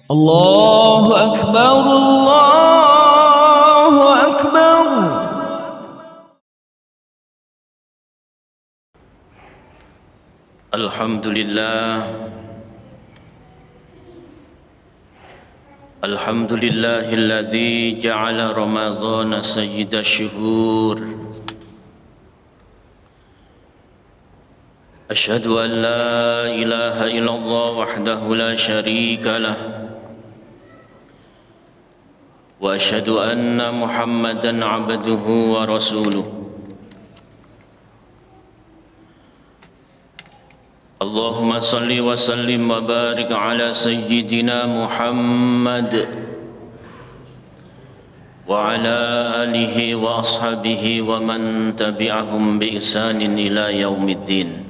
الله أكبر الله أكبر. الحمد لله الحمد لله الذي جعل رمضان سيد الشهور. أشهد أن لا إله إلا الله وحده لا شريك له وأشهد أن محمدًا عبده ورسوله. اللهم صل وسلم وبارك على سيدنا محمد وعلى آله وأصحابه ومن تبعهم بإحسان إلى يوم الدين.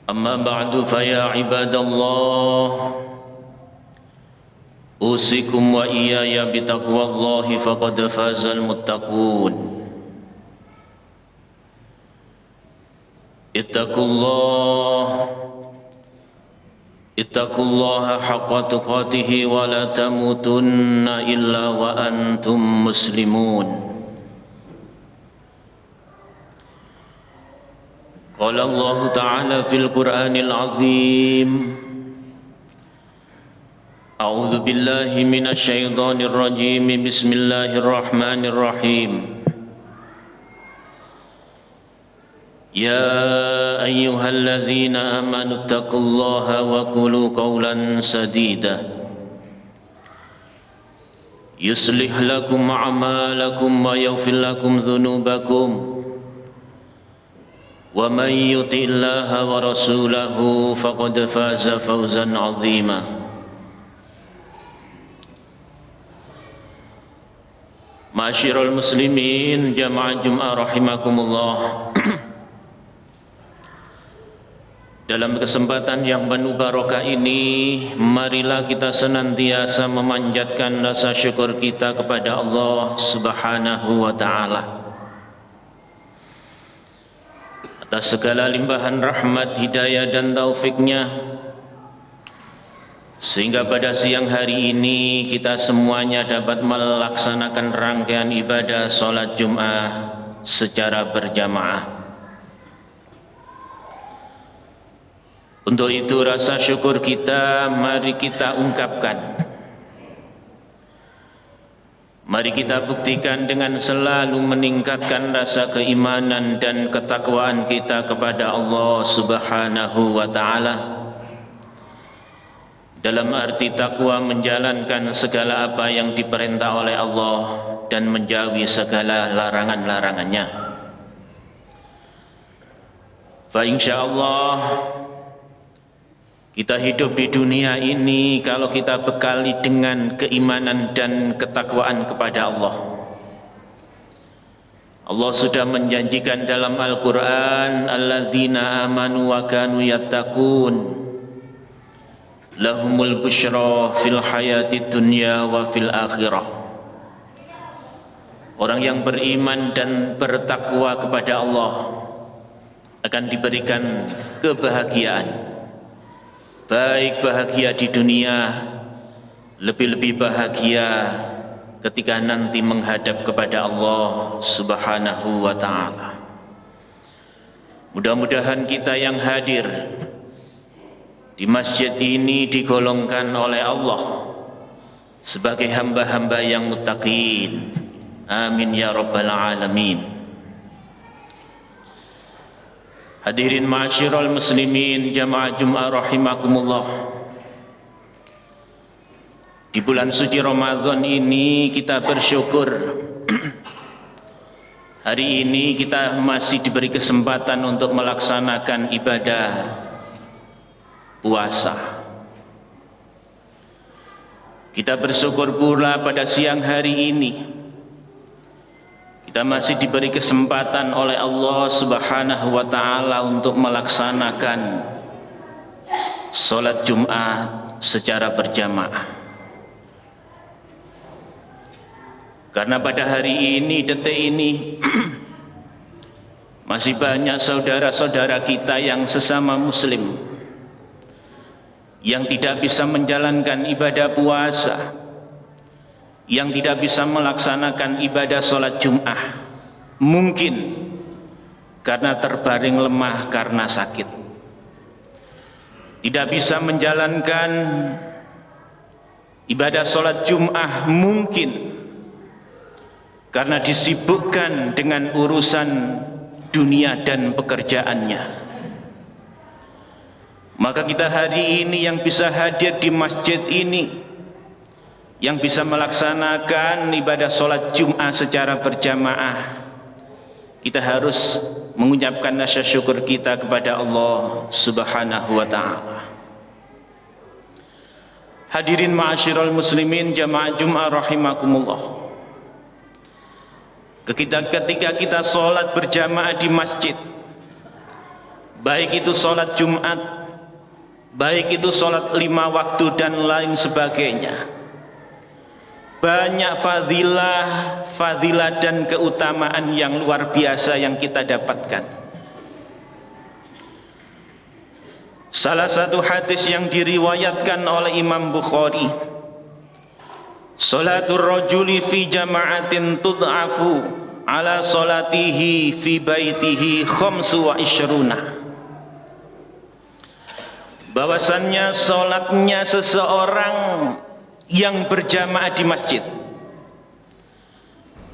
أما بعد فيا عباد الله، أوصيكم وإياي بتقوى الله فقد فاز المتقون. اتقوا الله حق تقاته ولا تموتن إلا وأنتم مسلمون. قال الله تعالى في القرآن العظيم: أعوذ بالله من الشيطان الرجيم، بسم الله الرحمن الرحيم. يا أيها الذين آمنوا اتقوا الله وقولوا قولا سديدا يصلح لكم أعمالكم ويغفر لكم ذنوبكم ومن يطع الله ورسوله فقد فاز فوزا عظيما. Ma'asyiral muslimin jamaah Jum'ah rahimakumullah. Dalam kesempatan yang penuh barokah ini, marilah kita senantiasa memanjatkan rasa syukur kita kepada Allah Subhanahu wa Ta'ala atas segala limpahan rahmat, hidayah dan taufiknya, sehingga pada siang hari ini kita semuanya dapat melaksanakan rangkaian ibadah sholat Jum'ah secara berjamaah. Untuk itu rasa syukur kita mari kita ungkapkan. Mari kita buktikan dengan selalu meningkatkan rasa keimanan dan ketakwaan kita kepada Allah Subhanahu wa Ta'ala. Dalam arti takwa menjalankan segala apa yang diperintah oleh Allah dan menjauhi segala larangan-larangannya. Fa insyaallah kita hidup di dunia ini kalau kita bekali dengan keimanan dan ketakwaan kepada Allah. Allah sudah menjanjikan dalam Al-Quran, alladzina amanu wa kanu yattaqun lahumul busyra fil hayatid dunya wa fil akhirah. Orang yang beriman dan bertakwa kepada Allah akan diberikan kebahagiaan, baik bahagia di dunia, lebih-lebih bahagia ketika nanti menghadap kepada Allah Subhanahu wa Ta'ala. Mudah-mudahan kita yang hadir di masjid ini digolongkan oleh Allah sebagai hamba-hamba yang muttaqin. Amin ya rabbal alamin. Hadirin ma'asyiral muslimin jamaah Jum'ah rahimakumullah. Di bulan suci Ramadan ini kita bersyukur hari ini kita masih diberi kesempatan untuk melaksanakan ibadah puasa. Kita bersyukur pula pada siang hari ini kita masih diberi kesempatan oleh Allah Subhanahu wa Ta'ala untuk melaksanakan sholat Jum'ah secara berjamaah. Karena pada hari ini, detik ini masih banyak saudara-saudara kita yang sesama muslim yang tidak bisa menjalankan ibadah puasa, yang tidak bisa melaksanakan ibadah sholat Jum'ah, mungkin karena terbaring lemah karena sakit, tidak bisa menjalankan ibadah sholat Jum'ah, mungkin karena disibukkan dengan urusan dunia dan pekerjaannya. Maka kita hari ini yang bisa hadir di masjid ini, yang bisa melaksanakan ibadah sholat Jum'ah secara berjamaah, kita harus mengucapkan rasa syukur kita kepada Allah Subhanahu wa ta'ala. Hadirin ma'asyiral muslimin jamaah Jum'ah rahimakumullah. Ketika kita sholat berjamaah di masjid, baik itu sholat Jumat, baik itu sholat 5 waktu dan lain sebagainya, banyak fadilah dan keutamaan yang luar biasa yang kita dapatkan. Salah satu hadis yang diriwayatkan oleh Imam Bukhari, sholatul rajuli fi jama'atin tud'afu ala sholatihi fi baitihi khamsu wa isyruna. Bahwasannya sholatnya seseorang yang berjamaah di masjid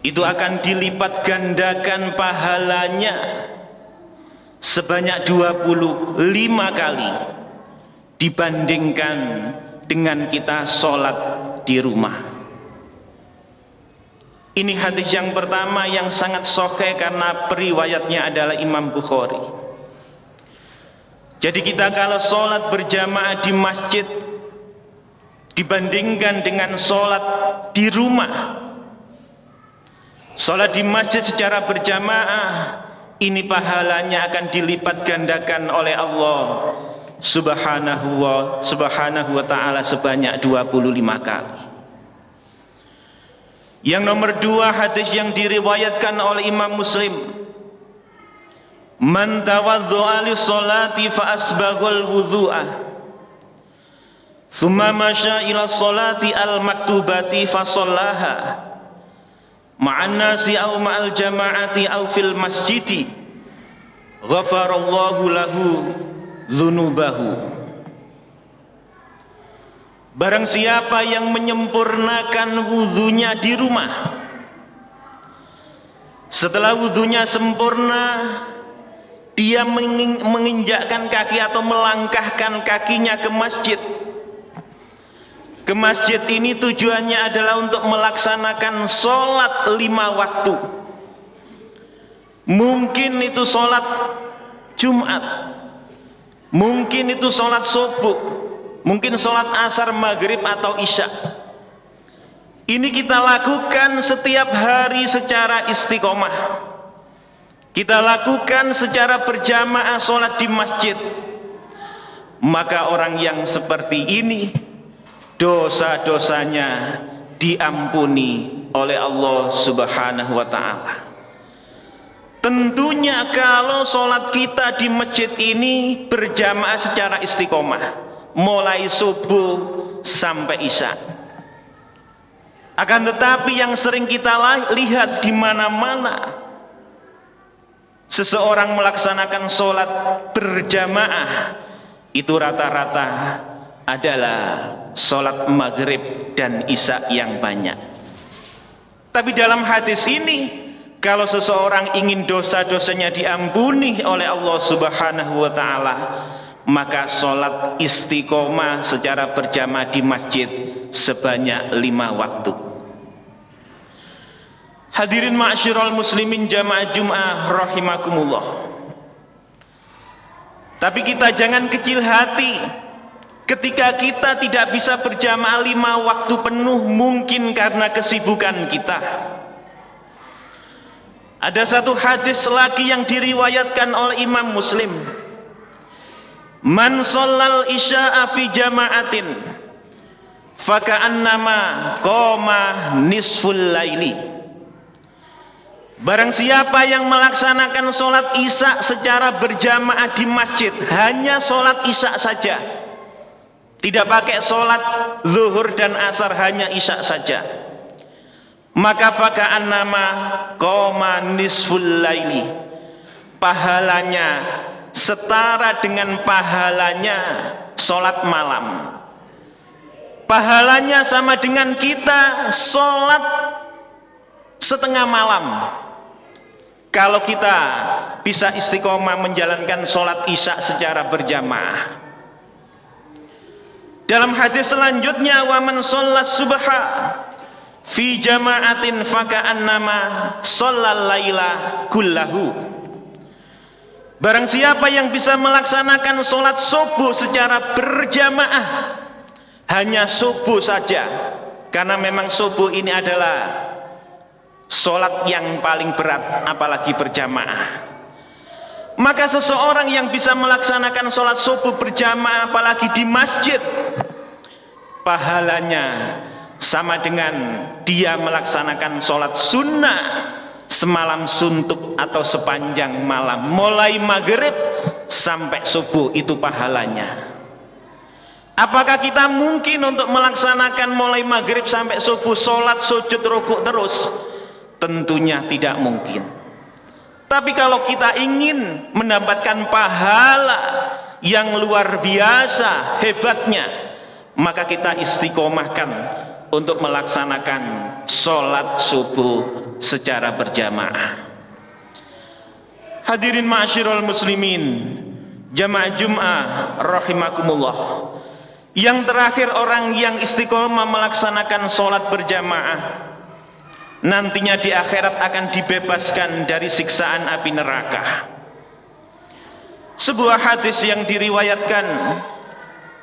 itu akan dilipat gandakan pahalanya sebanyak 25 kali dibandingkan dengan kita sholat di rumah. Ini hadis yang pertama yang sangat sahih karena periwayatnya adalah Imam Bukhari. Jadi kita kalau sholat berjamaah di masjid dibandingkan dengan sholat di rumah, sholat di masjid secara berjamaah ini pahalanya akan dilipat gandakan oleh Allah Subhanahu wa ta'ala sebanyak 25 kali. Yang nomor 2, hadis yang diriwayatkan oleh Imam Muslim, man tawaddu'a li sholati fa asbaghal wudhu'a thumma masya ila sholati al maktubati fa shallaha ma'an nasi aw ma'al jama'ati aw fil masjidi ghafarallahu lahu dzunubahu. Barang siapa yang menyempurnakan wudhunya di rumah, setelah wudhunya sempurna dia menginjakkan kaki atau melangkahkan kakinya ke masjid. Ke masjid ini tujuannya adalah untuk melaksanakan sholat 5 waktu. Mungkin itu sholat Jumat, mungkin itu sholat subuh, mungkin sholat asar, maghrib atau isya. Ini kita lakukan setiap hari secara istiqomah. Kita lakukan secara berjamaah sholat di masjid. Maka orang yang seperti ini dosa-dosanya diampuni oleh Allah Subhanahu wa ta'ala. Tentunya kalau sholat kita di masjid ini berjamaah secara istiqomah, mulai subuh sampai isya. Akan tetapi yang sering kita lihat di mana-mana, seseorang melaksanakan sholat berjamaah itu rata-rata adalah sholat maghrib dan isya yang banyak. Tapi dalam hadis ini, kalau seseorang ingin dosa-dosanya diampuni oleh Allah Subhanahu wa ta'ala, maka sholat istiqomah secara berjamaah di masjid sebanyak 5 waktu. Hadirin ma'asyiral muslimin jamaah Jum'ah rahimakumullah. Tapi kita jangan kecil hati ketika kita tidak bisa berjamaah 5 waktu penuh, mungkin karena kesibukan kita. Ada satu hadis lagi yang diriwayatkan oleh Imam Muslim, man shallal isya'a fi jama'atin faka'annama qoma nisful laili. Barang siapa yang melaksanakan sholat isya secara berjamaah di masjid, hanya sholat isya saja, tidak pakai sholat zuhur dan asar, hanya isya saja, maka faka'an nama qoma nisful laili, pahalanya setara dengan pahalanya sholat malam. Pahalanya sama dengan kita sholat setengah malam. Kalau kita bisa istiqomah menjalankan sholat isya secara berjamaah. Dalam hadis selanjutnya, wa man shollat subha fi jama'atin faka'annama shollal laila kullahu. Barang siapa yang bisa melaksanakan sholat subuh secara berjamaah, hanya subuh saja, karena memang subuh ini adalah sholat yang paling berat, apalagi berjamaah. Maka seseorang yang bisa melaksanakan sholat subuh berjamaah, apalagi di masjid, pahalanya sama dengan dia melaksanakan sholat sunnah semalam suntuk atau sepanjang malam, mulai maghrib sampai subuh, itu pahalanya. Apakah kita mungkin untuk melaksanakan mulai maghrib sampai subuh sholat sujud rukuk terus? Tentunya tidak mungkin. Tapi kalau kita ingin mendapatkan pahala yang luar biasa hebatnya, maka kita istiqomahkan untuk melaksanakan sholat subuh secara berjamaah. Hadirin ma'asyiral muslimin, jamaah Jum'ah rahimakumullah. Yang terakhir, orang yang istiqomah melaksanakan sholat berjamaah nantinya di akhirat akan dibebaskan dari siksaan api neraka. Sebuah hadis yang diriwayatkan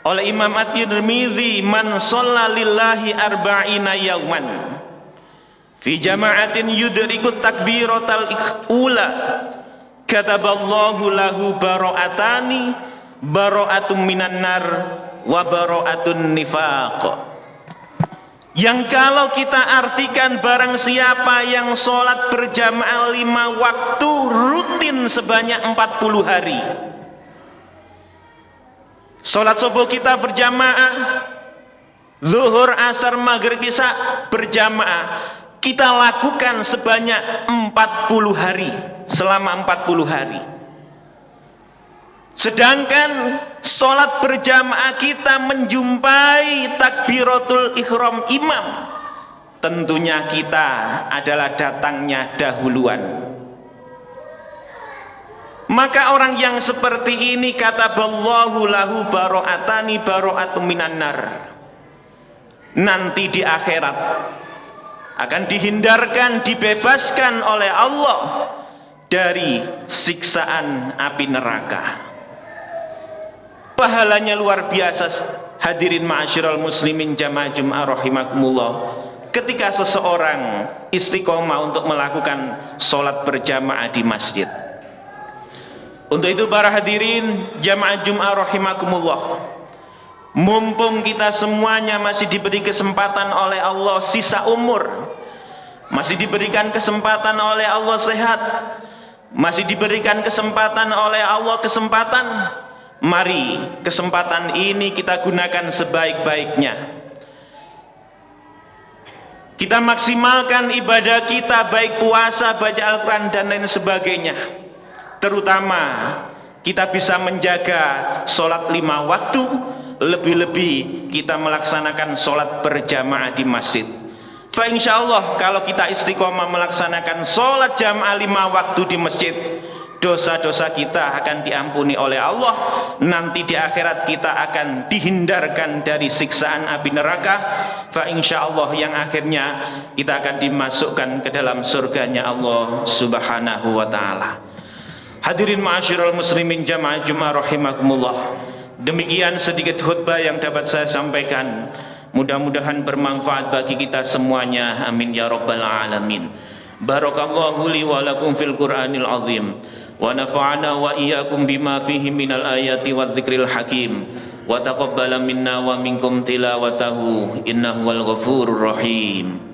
oleh Imam At-Tirmidzi, man shalla lillahi arba'ina yauman fi jama'atin yudrikut takbiratal ula kataballahu lahu bara'atani, bara'atun minan nar wa bara'atun nifaq. Yang kalau kita artikan, barang siapa yang sholat berjamaah 5 waktu rutin sebanyak 40 hari. Sholat subuh kita berjamaah, zuhur, asar, maghrib, isya berjamaah, kita lakukan sebanyak 40 hari, selama 40 hari. Sedangkan sholat berjamaah kita menjumpai takbiratul ihram imam, tentunya kita adalah datangnya dahuluan. Maka orang yang seperti ini, kataballahu lahu bara'atani bara'atum minan nar, nanti di akhirat akan dihindarkan, dibebaskan oleh Allah dari siksaan api neraka. Pahalanya luar biasa. Hadirin ma'asyiral muslimin jamaah Jum'ah rahimakumullah, ketika seseorang istiqomah untuk melakukan sholat berjamaah di masjid. Untuk itu para hadirin jamaah Jum'ah rahimakumullah, mumpung kita semuanya masih diberi kesempatan oleh Allah sisa umur, masih diberikan kesempatan oleh Allah sehat, masih diberikan kesempatan oleh Allah kesempatan, mari kesempatan ini kita gunakan sebaik-baiknya. Kita maksimalkan ibadah kita, baik puasa, baca Al-Quran dan lain sebagainya. Terutama kita bisa menjaga sholat 5 waktu, lebih-lebih kita melaksanakan sholat berjamaah di masjid. Fa insyaallah kalau kita istiqomah melaksanakan sholat jamaah 5 waktu di masjid, dosa-dosa kita akan diampuni oleh Allah. Nanti di akhirat kita akan dihindarkan dari siksaan api neraka. Fa insyaallah yang akhirnya kita akan dimasukkan ke dalam surganya Allah subhanahu wa ta'ala. Hadirin ma'asyiral muslimin jamaah Jum'ah rahimakumullah, demikian sedikit khutbah yang dapat saya sampaikan. Mudah-mudahan bermanfaat bagi kita semuanya, amin ya rabbal alamin. Barakallahu li wa lakum fil Qur'anil azim, wa nafa'ana wa iyyakum bima fihi minal ayati wadh-dhikril hakim, wa taqabbala minna wa minkum tilawatahu innahu wal ghafurur rahim.